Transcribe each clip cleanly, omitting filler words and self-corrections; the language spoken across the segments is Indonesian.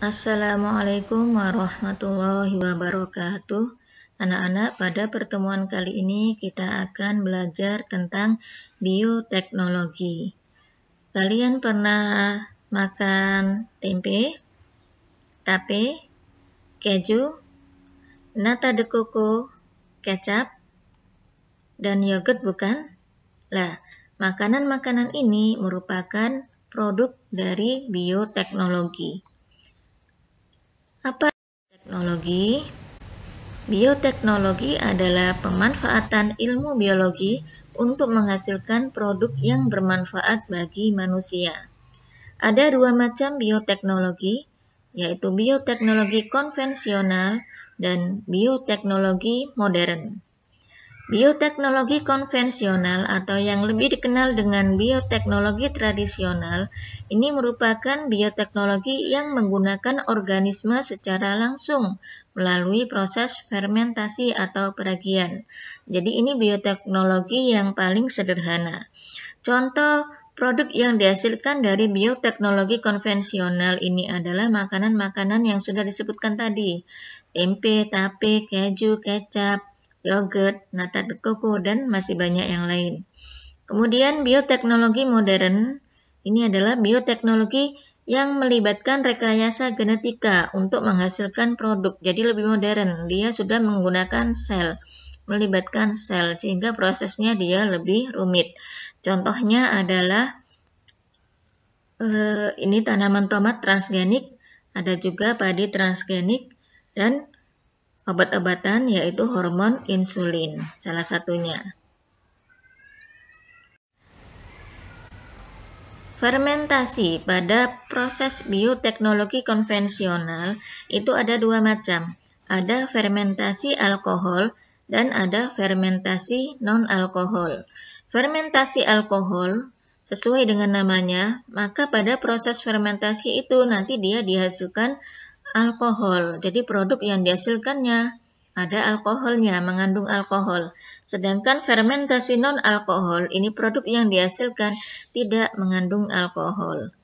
Assalamualaikum warahmatullahi wabarakatuh. Anak-anak, pada pertemuan kali ini kita akan belajar tentang bioteknologi. Kalian pernah makan tempe, tape, keju, nata de coco, kecap, dan yogurt bukan? Lah, makanan-makanan ini merupakan produk dari bioteknologi. Apa teknologi? Bioteknologi adalah pemanfaatan ilmu biologi untuk menghasilkan produk yang bermanfaat bagi manusia. Ada dua macam bioteknologi, yaitu bioteknologi konvensional dan bioteknologi modern. Bioteknologi konvensional atau yang lebih dikenal dengan bioteknologi tradisional ini merupakan bioteknologi yang menggunakan organisme secara langsung melalui proses fermentasi atau peragian. Jadi ini bioteknologi yang paling sederhana. Contoh produk yang dihasilkan dari bioteknologi konvensional ini adalah makanan-makanan yang sudah disebutkan tadi. Tempe, tape, keju, kecap, yogurt, nata de coco, dan masih banyak yang lain. Kemudian bioteknologi modern, ini adalah bioteknologi yang melibatkan rekayasa genetika untuk menghasilkan produk. Jadi lebih modern, dia sudah menggunakan sel, melibatkan sel, sehingga prosesnya dia lebih rumit. Contohnya adalah ini tanaman tomat transgenik, ada juga padi transgenik, dan obat-obatan yaitu hormon insulin, salah satunya. Fermentasi pada proses bioteknologi konvensional itu ada dua macam. Ada fermentasi alkohol dan ada fermentasi non-alkohol. Fermentasi alkohol sesuai dengan namanya, maka pada proses fermentasi itu nanti dia dihasilkan alkohol. Jadi produk yang dihasilkannya ada alkoholnya, mengandung alkohol. Sedangkan fermentasi non-alkohol, ini produk yang dihasilkan tidak mengandung alkohol.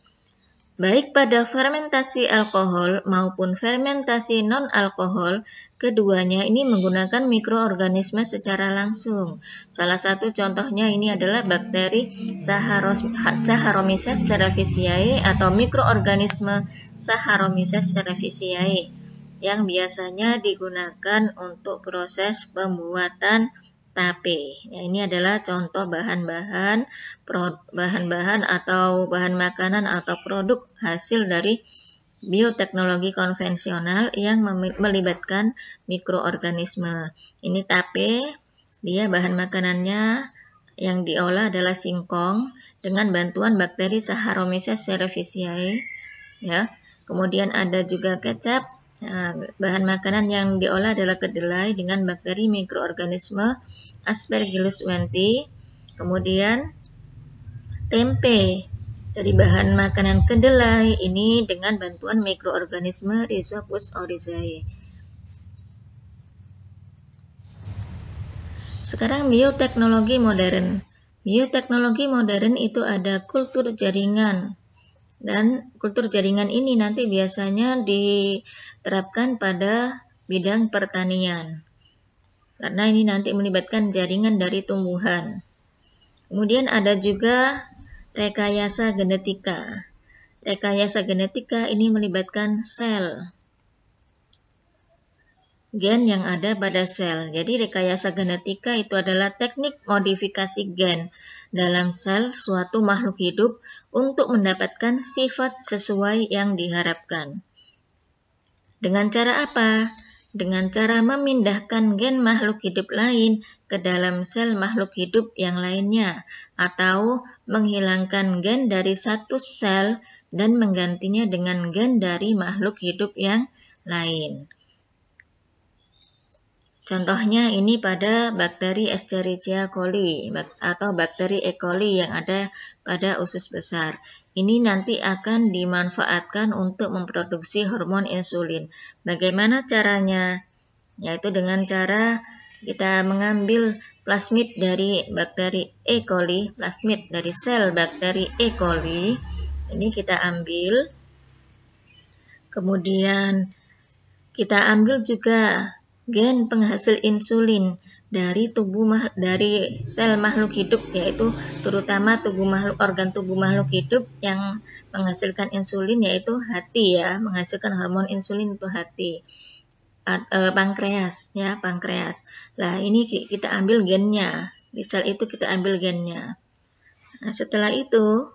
Baik pada fermentasi alkohol maupun fermentasi non-alkohol, keduanya ini menggunakan mikroorganisme secara langsung. Salah satu contohnya ini adalah bakteri Saccharomyces cerevisiae atau mikroorganisme Saccharomyces cerevisiae yang biasanya digunakan untuk proses pembuatan tape. Ya, ini adalah contoh bahan-bahan atau bahan makanan atau produk hasil dari bioteknologi konvensional yang melibatkan mikroorganisme. Ini tape, dia bahan makanannya yang diolah adalah singkong dengan bantuan bakteri Saccharomyces cerevisiae. Ya. Kemudian ada juga kecap. Nah, bahan makanan yang diolah adalah kedelai dengan bakteri mikroorganisme Aspergillus wientii. Kemudian tempe dari bahan makanan kedelai ini dengan bantuan mikroorganisme Rhizopus oryzae. Sekarang bioteknologi modern. Bioteknologi modern itu ada kultur jaringan. Dan kultur jaringan ini nanti biasanya diterapkan pada bidang pertanian. Karena ini nanti melibatkan jaringan dari tumbuhan. Kemudian ada juga rekayasa genetika. Rekayasa genetika ini melibatkan sel. Gen yang ada pada sel. Jadi rekayasa genetika itu adalah teknik modifikasi gen dalam sel suatu makhluk hidup untuk mendapatkan sifat sesuai yang diharapkan. Dengan cara apa? Dengan cara memindahkan gen makhluk hidup lain ke dalam sel makhluk hidup yang lainnya, atau menghilangkan gen dari satu sel dan menggantinya dengan gen dari makhluk hidup yang lain. Contohnya ini pada bakteri Escherichia coli atau bakteri E. coli yang ada pada usus besar. Ini nanti akan dimanfaatkan untuk memproduksi hormon insulin. Bagaimana caranya? Yaitu dengan cara kita mengambil plasmid dari bakteri E. coli, plasmid dari sel bakteri E. coli. Ini kita ambil. Kemudian kita ambil juga gen penghasil insulin dari dari sel makhluk hidup, yaitu terutama organ tubuh makhluk hidup yang menghasilkan insulin, yaitu hati ya, menghasilkan hormon insulin itu hati. Pankreas ya, pankreas. Nah, ini kita ambil gennya. Di sel itu kita ambil gennya. Nah, setelah itu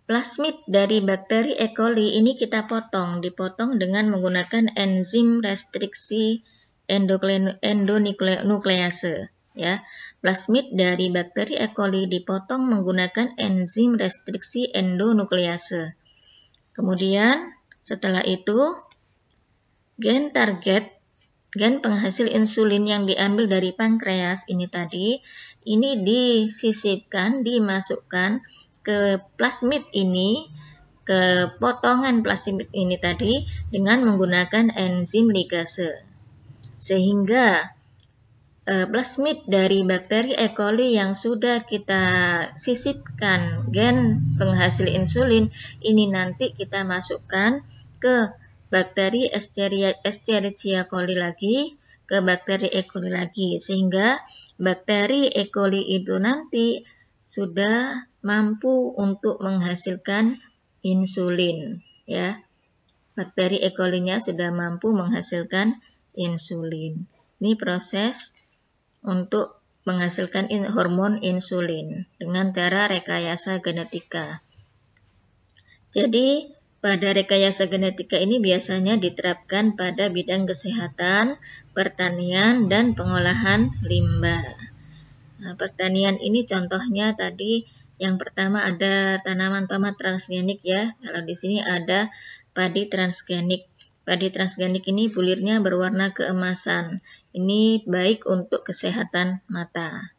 plasmid dari bakteri E. coli ini kita dipotong dengan menggunakan enzim restriksi endonuklease ya. Plasmid dari bakteri E. coli dipotong menggunakan enzim restriksi endonuklease. Kemudian setelah itu gen target, gen penghasil insulin yang diambil dari pankreas ini tadi, ini disisipkan, dimasukkan ke plasmid ini, ke potongan plasmid ini tadi dengan menggunakan enzim ligase. Sehingga plasmid dari bakteri E. coli yang sudah kita sisipkan gen penghasil insulin ini nanti kita masukkan ke bakteri Escherichia coli lagi, ke bakteri E. coli lagi, sehingga bakteri E. coli itu nanti sudah mampu untuk menghasilkan insulin ya. Bakteri E. coli-nya sudah mampu menghasilkan insulin. Ini proses untuk menghasilkan hormon insulin dengan cara rekayasa genetika. Jadi pada rekayasa genetika ini biasanya diterapkan pada bidang kesehatan, pertanian, dan pengolahan limbah. Nah, pertanian ini contohnya tadi yang pertama ada tanaman tomat transgenik ya. Kalau di sini ada padi transgenik. Padi transgenik ini bulirnya berwarna keemasan. Ini baik untuk kesehatan mata.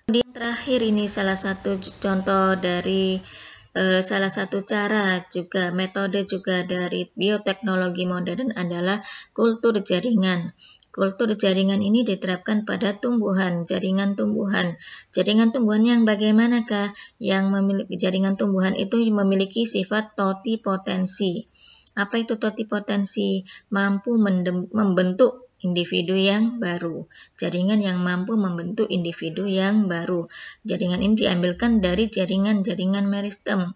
Kemudian terakhir ini salah satu contoh dari salah satu cara juga metode juga dari bioteknologi modern adalah kultur jaringan. Kultur jaringan ini diterapkan pada tumbuhan, jaringan tumbuhan. Jaringan tumbuhan yang bagaimanakah? Yang memiliki jaringan tumbuhan itu memiliki sifat totipotensi. Apa itu totipotensi? Mampu membentuk individu yang baru. Jaringan yang mampu membentuk individu yang baru. Jaringan ini diambilkan dari jaringan meristem.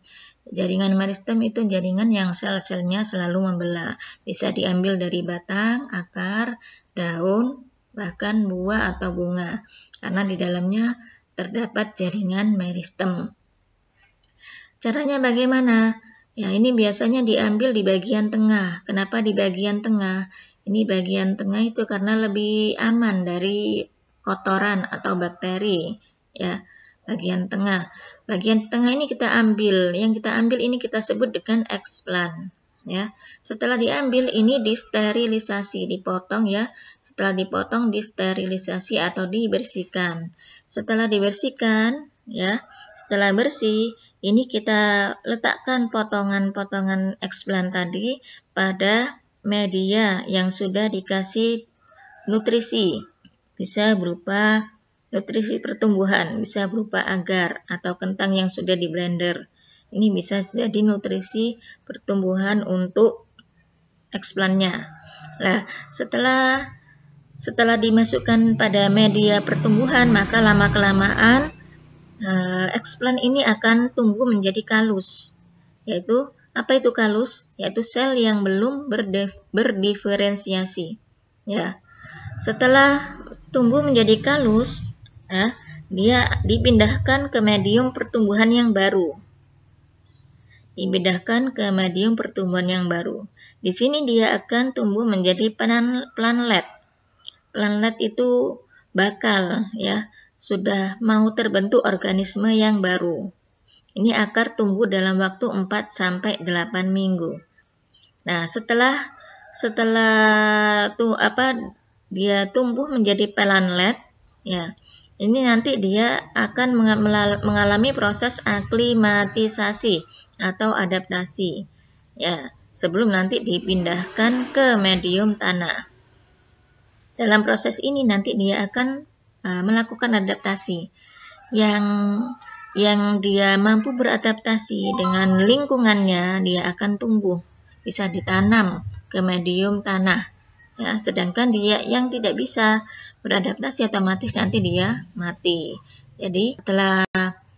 Jaringan meristem itu jaringan yang sel-selnya selalu membelah. Bisa diambil dari batang, akar, daun, bahkan buah atau bunga. Karena di dalamnya terdapat jaringan meristem. Caranya bagaimana? Ya, ini biasanya diambil di bagian tengah. Kenapa di bagian tengah? Ini bagian tengah itu karena lebih aman dari kotoran atau bakteri. Ya, bagian tengah. Bagian tengah ini kita ambil. Yang kita ambil ini kita sebut dengan explant. Ya, setelah diambil ini disterilisasi, dipotong ya. Setelah dipotong disterilisasi atau dibersihkan. Setelah dibersihkan, ya, setelah bersih, ini kita letakkan potongan-potongan explant tadi pada media yang sudah dikasih nutrisi. Bisa berupa nutrisi pertumbuhan, bisa berupa agar atau kentang yang sudah di blender. Ini bisa jadi nutrisi pertumbuhan untuk explant-nya. Nah, setelah dimasukkan pada media pertumbuhan, maka lama-kelamaan explant ini akan tumbuh menjadi kalus. Yaitu, apa itu kalus? Yaitu sel yang belum berdiferensiasi. Ya. Setelah tumbuh menjadi kalus, dia dipindahkan ke medium pertumbuhan yang baru. Dipindahkan ke medium pertumbuhan yang baru. Di sini dia akan tumbuh menjadi planlet. Planlet itu bakal ya, sudah mau terbentuk organisme yang baru. Ini akar tumbuh dalam waktu 4-8 minggu. Nah, setelah dia tumbuh menjadi planlet, ya. Ini nanti dia akan mengalami proses aklimatisasi atau adaptasi. Ya, sebelum nanti dipindahkan ke medium tanah. Dalam proses ini nanti dia akan melakukan adaptasi. Yang yang dia mampu beradaptasi dengan lingkungannya, dia akan tumbuh, bisa ditanam ke medium tanah. Ya, sedangkan dia yang tidak bisa beradaptasi, otomatis nanti dia mati. Jadi setelah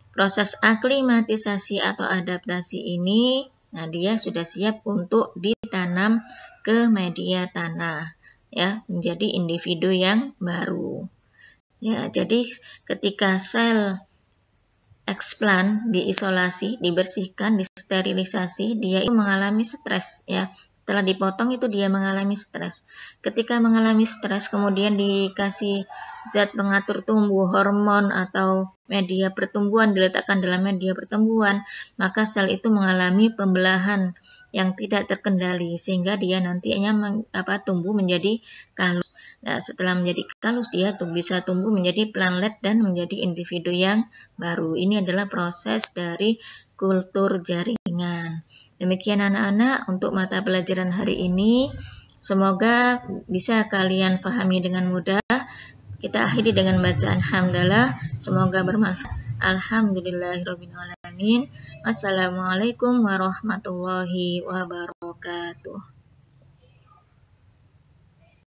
proses aklimatisasi atau adaptasi ini, nah dia sudah siap untuk ditanam ke media tanah, ya, menjadi individu yang baru. Ya, jadi ketika sel eksplan diisolasi, dibersihkan, disterilisasi, dia itu mengalami stres, ya. Setelah dipotong itu dia mengalami stres. Ketika mengalami stres, kemudian dikasih zat pengatur tumbuh, hormon atau media pertumbuhan diletakkan dalam media pertumbuhan, maka sel itu mengalami pembelahan yang tidak terkendali sehingga dia nantinya tumbuh menjadi kalus. Nah, setelah menjadi kalus dia bisa tumbuh menjadi planlet dan menjadi individu yang baru. Ini adalah proses dari kultur jaringan. Demikian anak-anak untuk mata pelajaran hari ini. Semoga bisa kalian pahami dengan mudah. Kita akhiri dengan bacaan hamdalah. Semoga bermanfaat. Alhamdulillahirrahmanirrahim. Wassalamualaikum warahmatullahi wabarakatuh.